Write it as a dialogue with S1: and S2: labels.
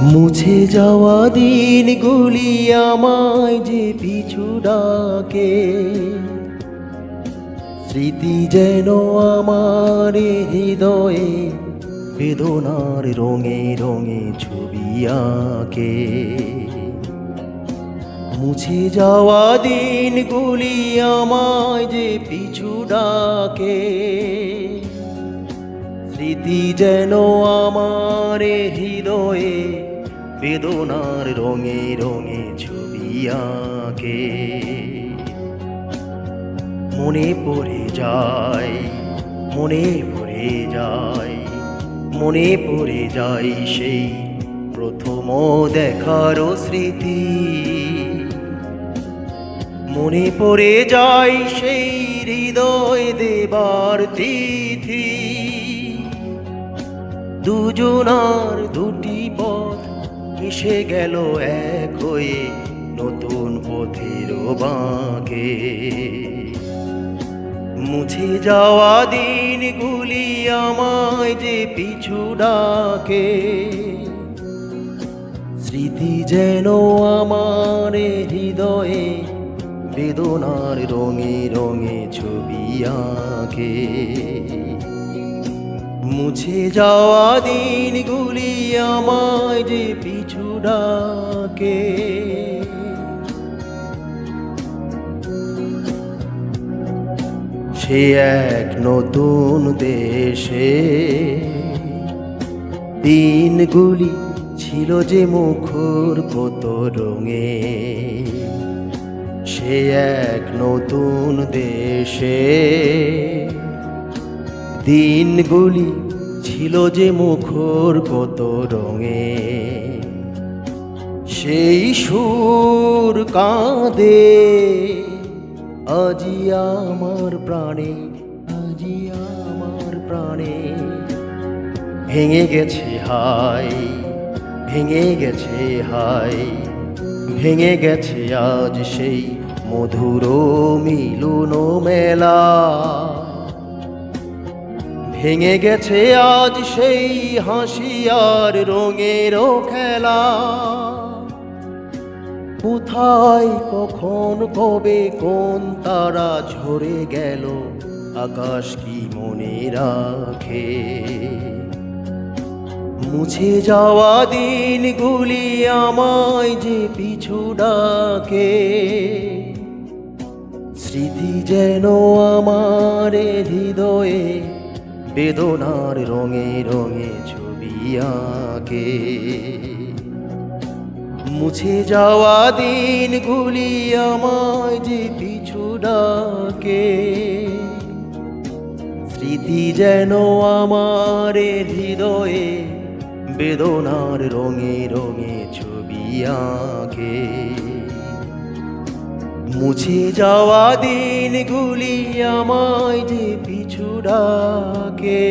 S1: মুছে যাওয়া দিনগুলি আমায় যে পিছু ডাকে, স্মৃতি যেন আমার হৃদয়ে বেদনার রঙে রঙে ছবি আঁকে। মুছে যাওয়া দিনগুলি আমায় যে পিছু ডাকে, স্মৃতি যেন আমার হৃদয়ে বেদনার রঙে রঙে ছবি আঁকে। মনে পড়ে যায়, মনে পড়ে যায়, মনে পড়ে যায় সেই প্রথম দেখার স্মৃতি। মনে পড়ে যায় সেই হৃদয় দেবার তিথি। দুজনার দুটি পথ মিশে গেল এক হয়ে নতুন পথের বাঁকে। মুছে যাওয়া দিনগুলি আমায় যে পিছু ডাকে, স্মৃতি যেন আমার হৃদয়ে বেদনার রঙে রঙে ছবি আঁকে। মুছে যাওয়া দিনগুলি আমায় যে পিছু ডাকে। সে এক নতুন দেশে দিনগুলি ছিল যে মুখর কত রঙে। সে এক নতুন দেশে দিনগুলি ছিল যে মুখর কত রঙে। সেই সুর কাঁদে আজি আমার প্রাণে, আজি আমার প্রাণে। ভেঙে গেছে হায়, ভেঙে গেছে হায়, ভেঙে গেছে আজ সেই মধুর মিলন মেলা। ভেঙে গেছে আজ সেই হাসি আর রঙের খেলা। কোথায় কখন কবে কোন তারা ঝরে গেল, আকাশ কি মনে রাখে। মুছে যাওয়া দিনগুলি আমায় যে পিছু ডাকে, স্মৃতি যেন আমার হৃদয়ে বেদনার রঙে রঙে ছবি আঁকে। মুছে যাওয়া দিনগুলি আমায় যে পিছু ডাকে, স্মৃতি যেন আমার হৃদয়ে বেদনার রঙে রঙে ছবি আঁকে। মুছে যাওয়া দিনগুলি আমায় যে পিছু ডাকে।